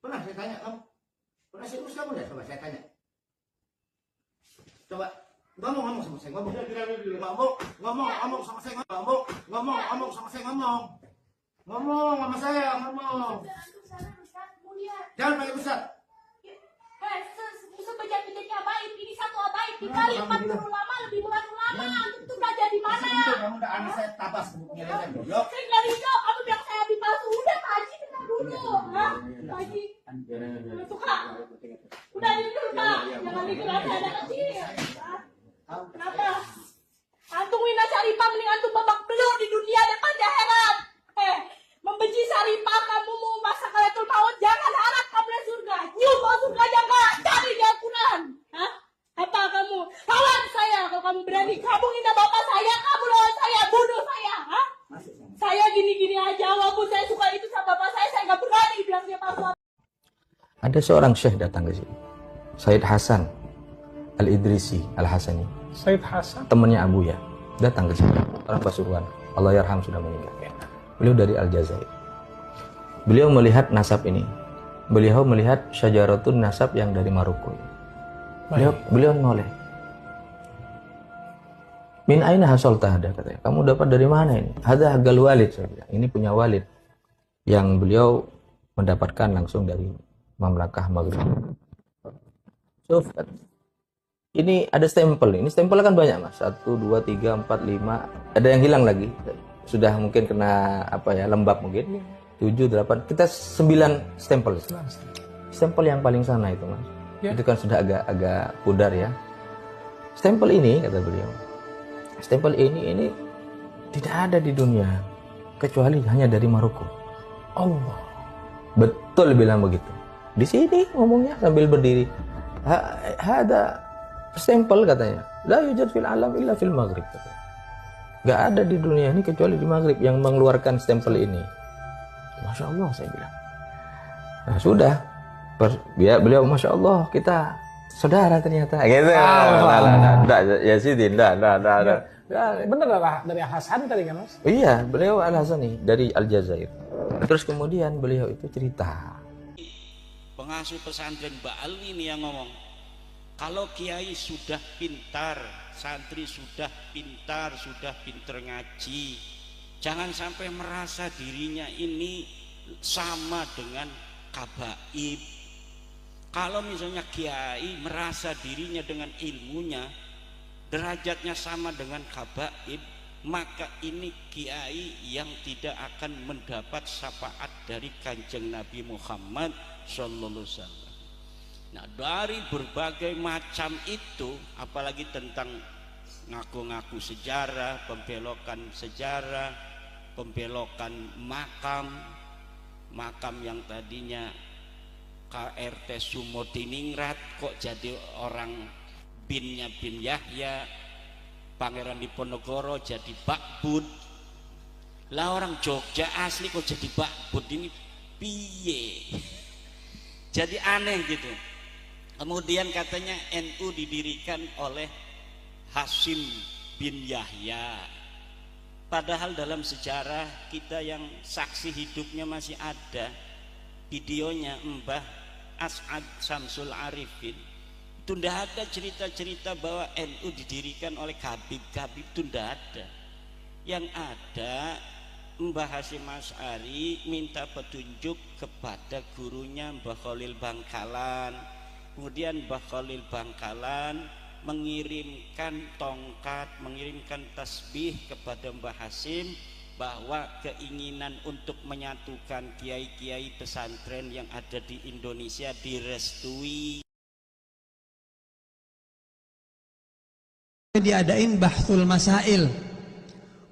Pernah saya tanya kamu? Pernah serius kamu ya? Coba saya tanya. Coba ngomong sama saya, ngomong sama saya, ngomong sama saya, ngomong sama saya, ngomong sama saya, ngomong. Jangan panggil Ustaz. Ustaz bejat-bejatnya abaib, ini satu abaib dikali 40 ulama, lebih puluhan ulama, itu belajar di mana? Kamu udah anak saya tabas gebuknya kan, goblok. Saya nggak ridho, kamu bilang saya habis palsu, udah kaji dengar dulu, hah? Kaji, suka? Udah dulu tak, jangan digerak ada kecil. Kenapa? Antum wina Syarifah mending antum babak belur di dunia depan di akhirat. Membenci Syarifah kamu mau masa Sakaratul Maut, jangan harap kamu di surga. Nyium mau surga jangan, cari di Al-Quran. Hah? Apa kamu? Lawan saya kalau kamu berani. Kamu hina bapak saya, kamu lawan saya, bunuh saya. Hah? Saya gini-gini aja, walaupun saya suka itu sama bapak saya nggak berani bilang dia palsu. Ada seorang syekh datang ke sini, Said Hasan Al-Idrisi Al-Hasani. Said Hasan? Temannya Abu ya, datang ke sini. Orang Pasuruan, Allah yarham sudah meninggal. Beliau dari Aljazair. Beliau melihat nasab ini. Beliau melihat syajaratun nasab yang dari Maroko. Beliau noleh. Min aina hasalta hada, katanya. Kamu dapat dari mana ini? Hada hagal walid, saya bilang. Ini punya walid yang beliau mendapatkan langsung dari Mamlakah Maghrib. So, ini ada stempel. Ini stempel kan banyak, Mas. 1 2 3 4 5. Ada yang hilang lagi. Sudah mungkin kena apa ya, lembab mungkin. 7 8. Kita 9 stempel. Stempel yang paling sana itu, Mas. Ya. Itu kan sudah agak pudar ya. Stempel ini, kata beliau, stempel ini tidak ada di dunia kecuali hanya dari Maroko. Allah. Betul bilang begitu. Di sini ngomongnya sambil berdiri. Ada stempel, katanya. La yujad fil alam illa fil maghrib. Gak ada di dunia ini kecuali di Maghrib yang mengeluarkan stempel ini. Masya Allah, saya bilang. Nah sudah. Beliau Masya Allah, kita saudara ternyata. Gitu. Enggak, ya Sidi, enggak. Bener lah, dari Hasan tadi kan, Mas? Iya, beliau Al-Hasani dari Aljazair. Terus kemudian beliau itu cerita. Pengasuh pesantren Mbak Ali ini yang ngomong, kalau kiai sudah pintar, santri sudah pintar ngaji, jangan sampai merasa dirinya ini sama dengan kabaib. Kalau misalnya kiai merasa dirinya dengan ilmunya derajatnya sama dengan kabaib, maka ini kiai yang tidak akan mendapat syafaat dari Kanjeng Nabi Muhammad sallallahu alaihi wasallam. Nah, dari berbagai macam itu, apalagi tentang ngaku-ngaku sejarah, pembelokan makam yang tadinya KRT Sumodiningrat kok jadi orang binnya bin Yahya, Pangeran Diponegoro jadi Bakbud. Lah orang Jogja asli kok jadi Bakbud, ini piye? Jadi aneh gitu. Kemudian katanya NU didirikan oleh Hasim bin Yahya. Padahal dalam sejarah kita yang saksi hidupnya masih ada videonya, Mbah As'ad Samsul Arifin. Itu tidak ada cerita-cerita bahwa NU didirikan oleh Habib itu tidak ada. Yang ada Mbah Hasyim Asy'ari minta petunjuk kepada gurunya Mbah Khalil Bangkalan. Kemudian Mbah Khalil Bangkalan mengirimkan tongkat, mengirimkan tasbih kepada Mbah Hasyim bahwa keinginan untuk menyatukan kiai-kiai pesantren yang ada di Indonesia direstui. Diadain bahsul masail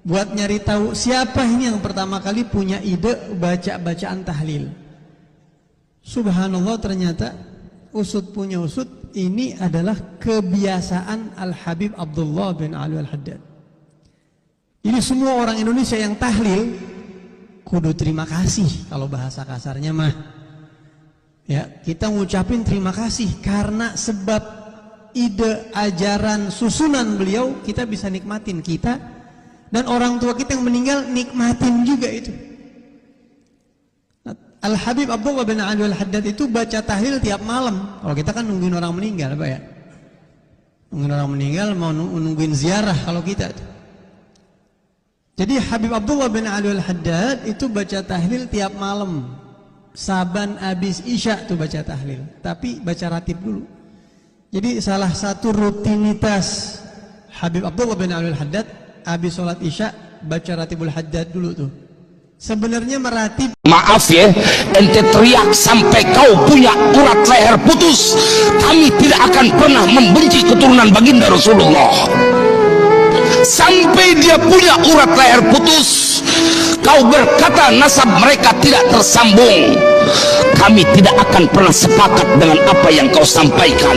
buat nyari tahu siapa ini yang pertama kali punya ide baca-bacaan tahlil. Subhanallah, ternyata usut punya usut, ini adalah kebiasaan Al-Habib Abdullah bin Ali Al-Haddad. Ini semua orang Indonesia yang tahlil kudu terima kasih, kalau bahasa kasarnya mah. Ya, kita ngucapin terima kasih karena sebab ide, ajaran, susunan beliau kita bisa nikmatin, kita dan orang tua kita yang meninggal nikmatin juga itu. Nah, Al-Habib Abdullah bin Ali Al-Haddad itu baca tahlil tiap malam. Kalau kita kan nungguin orang meninggal, apa ya? Nungguin orang meninggal, mau nungguin ziarah kalau kita. Jadi Habib Abdullah bin Ali Al-Haddad itu baca tahlil tiap malam. Saban abis isya tuh baca tahlil. Tapi baca ratib dulu. Jadi salah satu rutinitas Habib Abdullah bin Ali Al-Haddad abis sholat isya baca ratibul Haddad dulu tuh. Sebenarnya meratib. Maaf ya, ente teriak sampai kau punya urat leher putus. Kami tidak akan pernah membenci keturunan baginda Rasulullah. Sampai dia punya urat leher putus, kau berkata nasab mereka tidak tersambung. Kami tidak akan pernah sepakat dengan apa yang kau sampaikan.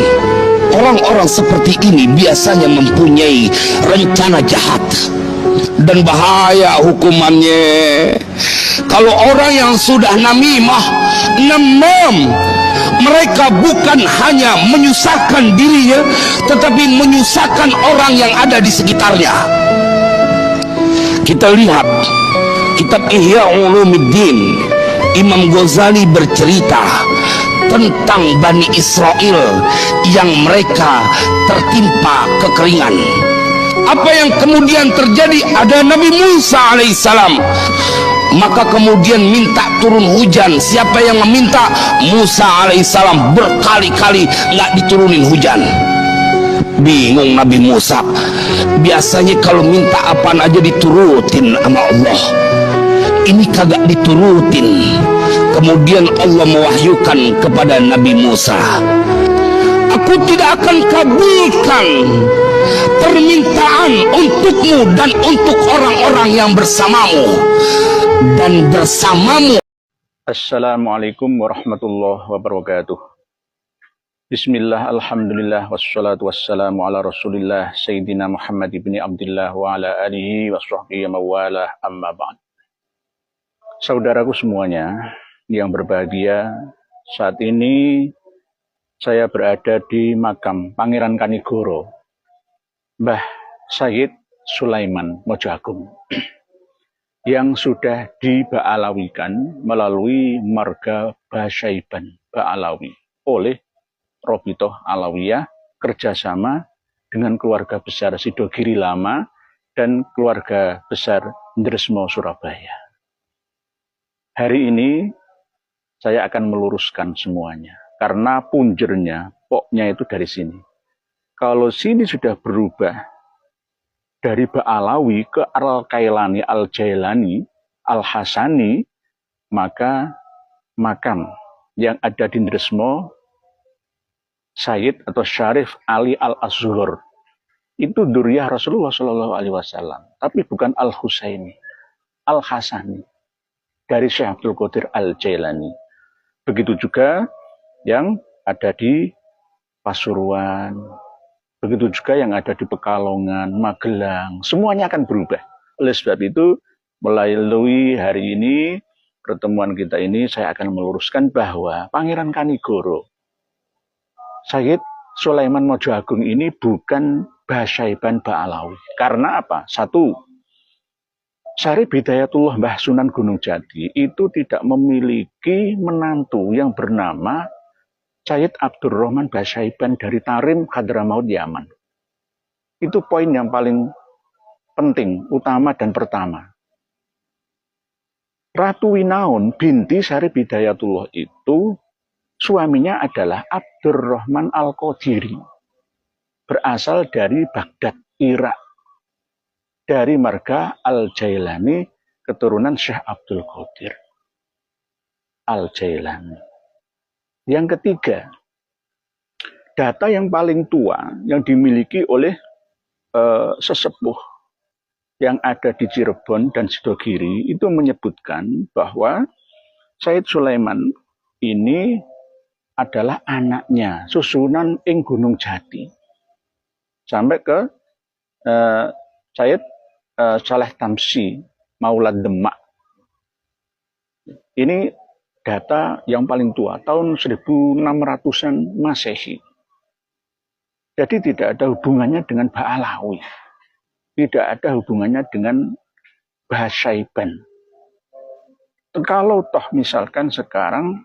Orang-orang seperti ini biasanya mempunyai rencana jahat dan bahaya hukumannya. Kalau orang yang sudah namimah, mereka bukan hanya menyusahkan dirinya, tetapi menyusahkan orang yang ada di sekitarnya. Kita lihat kitab Ihya Ulumuddin, Imam Ghazali bercerita tentang Bani Israel yang mereka tertimpa kekeringan. Apa yang kemudian terjadi? Ada Nabi Musa alaihissalam, maka kemudian minta turun hujan. Siapa yang meminta? Musa alaihissalam. Berkali-kali nggak diturunin hujan. Bingung Nabi Musa. Biasanya kalau minta apaan aja diturutin sama Allah, ini kagak diturutin. Kemudian Allah mewahyukan kepada Nabi Musa, aku tidak akan kabulkan permintaan untukmu dan untuk orang-orang yang bersamamu dan bersamamu. Assalamualaikum warahmatullahi wabarakatuh. Bismillah, alhamdulillah, wassalatu wassalamu ala rasulillah Sayyidina Muhammad ibn Abdullah wa ala alihi wa sahbihi mawalah, amma ba'd. Saudaraku semuanya yang berbahagia, saat ini saya berada di makam Pangeran Kanigoro Mbah Sayyid Sulaiman Mojo Agung yang sudah diba'alawikan melalui marga Basyaiban Ba'alawi oleh Robitoh Alawiyah kerjasama dengan keluarga besar Sidogiri Lama dan keluarga besar Ndresmo Surabaya. Hari ini saya akan meluruskan semuanya karena punjernya, poknya itu dari sini. Kalau sini sudah berubah dari Ba'alawi ke Al-Kailani, Al-Jailani, Al-Hasani, maka makam yang ada di Ndresmo Sayyid atau Syarif Ali Al-Azhur itu duriyah Rasulullah SAW, tapi bukan Al-Husaini, Al-Hasani dari Syekh Abdul Qadir Al-Jailani. Begitu juga yang ada di Pasuruan, begitu juga yang ada di Pekalongan, Magelang, semuanya akan berubah. Oleh sebab itu, melalui hari ini, pertemuan kita ini, saya akan meluruskan bahwa Pangeran Kanigoro Sayyid Sulaiman Mojo Agung ini bukan Basyaiban Ba'alawi. Karena apa? Satu, Syarif Hidayatullah Mbah Sunan Gunung Jati itu tidak memiliki menantu yang bernama Sayyid Abdurrahman Basyaiban dari Tarim, Hadramaut, Yaman. Itu poin yang paling penting, utama dan pertama. Ratu Winaun binti Syarif Hidayatullah itu suaminya adalah Abdurrahman Al-Qadiri, berasal dari Baghdad, Irak, dari marga Al-Jailani, keturunan Syekh Abdul Qadir Al-Jailani. Yang ketiga, data yang paling tua yang dimiliki oleh sesepuh yang ada di Cirebon dan Sidogiri itu menyebutkan bahwa Sayyid Sulaiman ini adalah anaknya susunan ing Gunung Jati sampai ke Sayyid Saleh Tamsi Maulad Demak. Ini data yang paling tua, tahun 1600-an Masehi. Jadi tidak ada hubungannya dengan Ba'alawi, tidak ada hubungannya dengan Basyaiban. kalau toh misalkan sekarang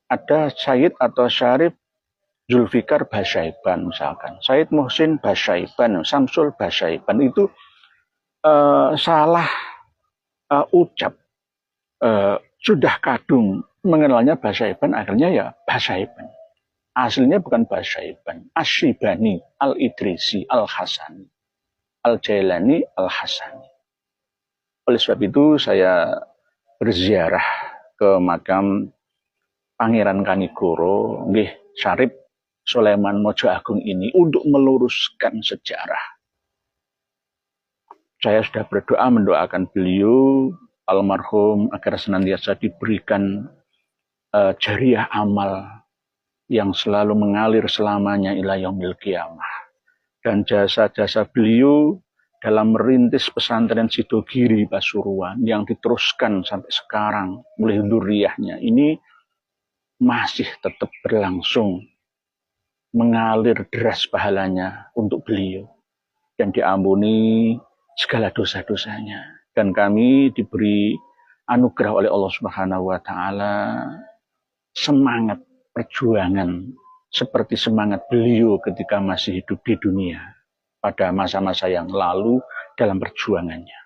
ada Sayyid atau Syarif Zulfikar Basyaiban misalkan, Sayyid Muhsin Basyaiban, Samsul Basyaiban, itu salah ucap, sudah kadung mengenalnya Basyaiban, akhirnya ya Basyaiban. Aslinya bukan Basyaiban, Asyibani, Al-Idrisi, Al-Hasani, Al-Jailani, Al-Hasani. Oleh sebab itu saya berziarah ke makam Pangeran Kanigoro, nggih Syarif Sulaiman Mojo Agung ini untuk meluruskan sejarah. Saya sudah berdoa mendoakan beliau almarhum agar senantiasa diberikan jariah amal yang selalu mengalir selamanya ila yaumil qiyamah. Dan jasa-jasa beliau dalam merintis pesantren Sidogiri Pasuruan yang diteruskan sampai sekarang oleh dzurriyyahnya ini masih tetap berlangsung, mengalir deras pahalanya untuk beliau dan diampuni segala dosa-dosanya. Dan kami diberi anugerah oleh Allah Subhanahu wa taala semangat perjuangan seperti semangat beliau ketika masih hidup di dunia pada masa-masa yang lalu dalam perjuangannya.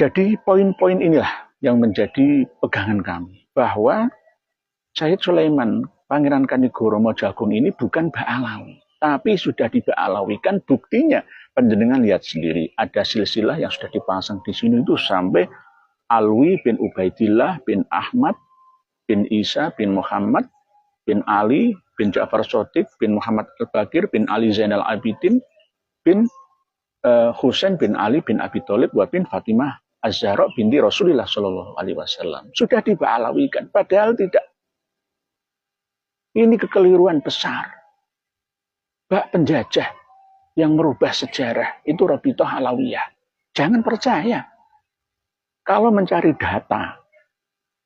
Jadi poin-poin inilah yang menjadi pegangan kami, bahwa Sayyid Sulaiman Pangeran Kanigoro Mojo Agung ini bukan Ba'alawi, tapi sudah diba'alawikan. Buktinya panjenengan lihat sendiri, ada silsilah yang sudah dipasang di sini itu sampai Alwi bin Ubaidillah bin Ahmad bin Isa bin Muhammad bin Ali bin Ja'far Shadiq bin Muhammad Al-Bakir bin Ali Zainal Abidin bin Husain bin Ali bin Abi Thalib wa bin Fatimah Az-Zahra binti Rasulullah Shallallahu Alaihi Wasallam. Sudah diba'alawikan, padahal tidak. Ini kekeliruan besar. Bak penjajah yang merubah sejarah itu Rabithah Alawiyah. Jangan percaya. Kalau mencari data,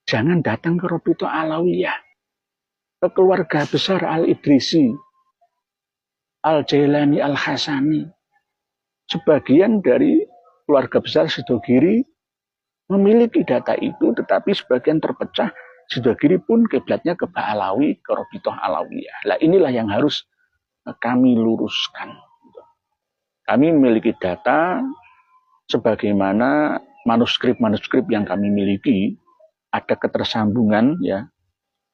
jangan datang ke Rabithah Alawiyah, ke keluarga besar Al-Idrisi, Al-Jailani, Al-Hasani. Sebagian dari keluarga besar Sidogiri memiliki data itu, tetapi sebagian terpecah. Sidogiri pun kiblatnya ke Ba'alawi, ke Rabithah Alawiyah. Nah, inilah yang harus kami luruskan. Kami memiliki data sebagaimana manuskrip-manuskrip yang kami miliki, ada ketersambungan ya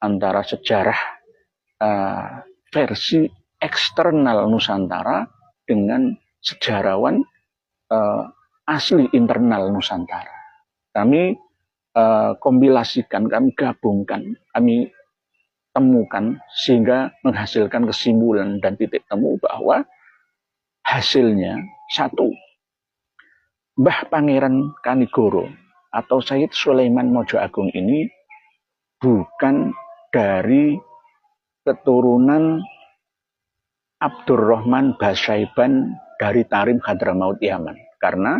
antara sejarah versi eksternal Nusantara dengan sejarawan asli internal Nusantara. Kami kompilasikan, kami gabungkan, kami temukan sehingga menghasilkan kesimpulan dan titik temu bahwa hasilnya satu, Mbah Pangeran Kanigoro atau Sayyid Sulaiman Mojo Agung ini bukan dari keturunan Abdurrahman Basyaiban dari Tarim Hadramaut Yaman, karena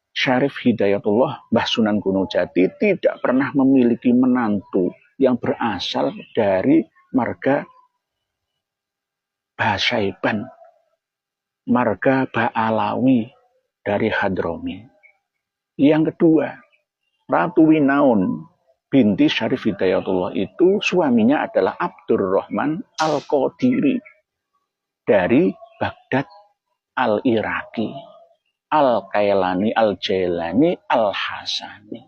Syarif Hidayatullah Mbah Sunan Gunung Jati tidak pernah memiliki menantu yang berasal dari marga Basyaiban, marga Ba'alawi dari Hadrami. Yang kedua, Ratu Winaun binti Syarif Hidayatullah itu suaminya adalah Abdurrahman Al-Qadiri dari Baghdad Al-Iraqi, Al-Kailani, Al-Jailani, Al-Hasani.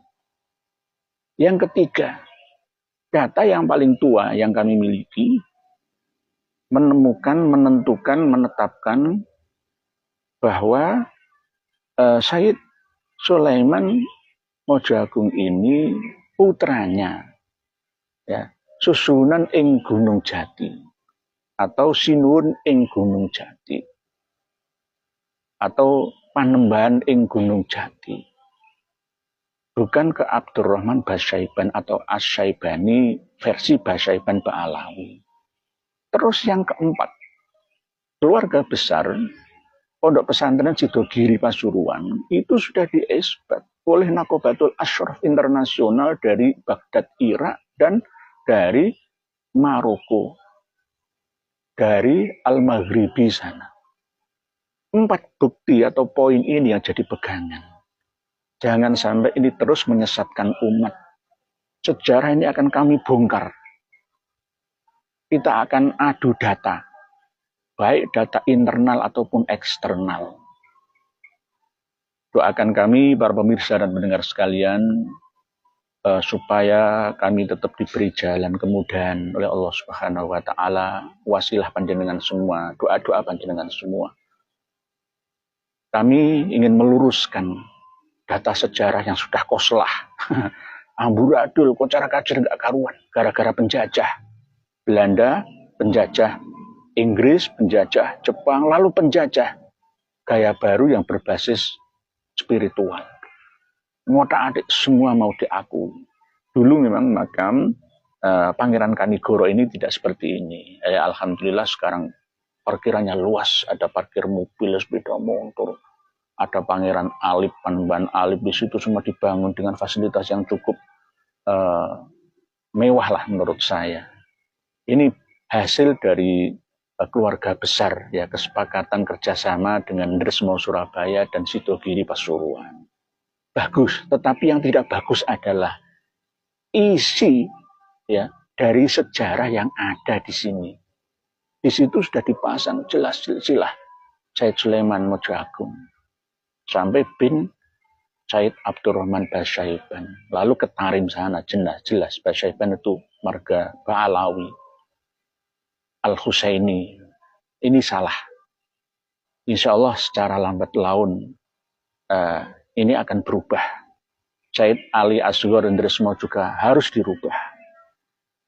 Yang ketiga, data yang paling tua yang kami miliki menemukan, menentukan, menetapkan bahwa Sayyid Sulaiman Mojo Agung ini putranya ya, susunan ing Gunung Jati atau sinuwun ing Gunung Jati atau panembahan ing Gunung Jati, bukan ke Abdurrahman Basyaiban atau Asyaibani versi Basyaiban Ba'alawi. Terus yang keempat, keluarga besar Pondok Pesantren Sidogiri Pasuruan itu sudah diesbat oleh Nakobatul Ashraf Internasional dari Baghdad, Irak, dan dari Maroko, dari Al-Maghribi sana. 4 bukti atau poin ini yang jadi pegangan. Jangan sampai ini terus menyesatkan umat. Sejarah ini akan kami bongkar. Kita akan adu data, baik data internal ataupun eksternal. Doakan kami, para pemirsa dan pendengar sekalian, supaya kami tetap diberi jalan kemudahan oleh Allah Subhanahu wa Ta'ala, wasilah panjenengan semua, doa-doa panjenengan semua. Kami ingin meluruskan data sejarah yang sudah koslah, amburadul, kocar kacir gak karuan, gara-gara penjajah. Belanda penjajah, Inggris penjajah, Jepang, lalu penjajah gaya baru yang berbasis spiritual. Ngotak-atik semua mau diakui. Dulu memang makam Pangeran Kanigoro ini tidak seperti ini. Alhamdulillah sekarang parkirannya luas, ada parkir mobil, sepeda motor, ada Pangeran Alip, Panembahan Alip, di situ semua dibangun dengan fasilitas yang cukup mewah lah menurut saya. Ini hasil dari keluarga besar, ya, kesepakatan kerjasama dengan Dresmo Surabaya dan Sidogiri Pasuruan. Bagus, tetapi yang tidak bagus adalah isi, ya, dari sejarah yang ada di sini. Di situ sudah dipasang jelas silsilah Said Sulaiman Mojo Agung sampai bin Said Abdurrahman Basyaiban, lalu ke Tarim sana jelas Basyaiban itu marga Ba'alawi, Al-Husaini. Ini salah. Insya Allah secara lambat laun ini akan berubah. Said Ali Asghar dan Dresmo juga harus dirubah.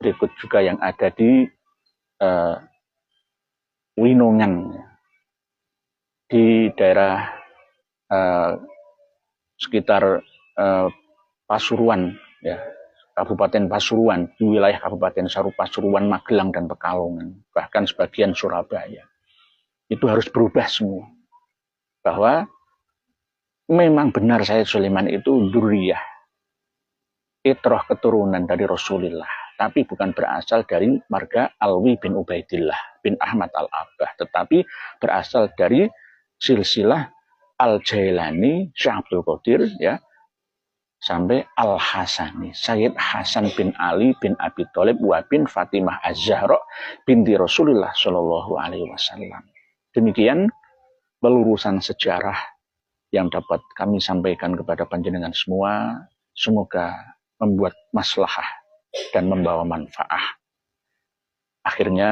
Berikut juga yang ada di Winongan, di daerah sekitar Pasuruan, ya, Kabupaten Pasuruan, di wilayah Kabupaten Pasuruan, Magelang dan Pekalongan, bahkan sebagian Surabaya. Itu harus berubah semua. Bahwa memang benar Said Sulaiman itu dzurriyah, itrah keturunan dari Rasulullah, tapi bukan berasal dari marga Alwi bin Ubaidillah bin Ahmad Al-Abbah, tetapi berasal dari silsilah Al-Jailani, Syekh Abdul Qadir, ya, sampai Al-Hasani, Sayyid Hasan bin Ali bin Abi Thalib wa bin Fatimah Az-Zahra binti Rasulullah Shallallahu Alaihi Wasallam. Demikian pelurusan sejarah yang dapat kami sampaikan kepada panjenengan semua. Semoga membuat maslahah dan membawa manfaat. Akhirnya,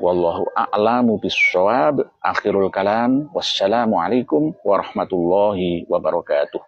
wallahu a'lamu bissawab. Akhirul kalam. Wassalamualaikum warahmatullahi wabarakatuh.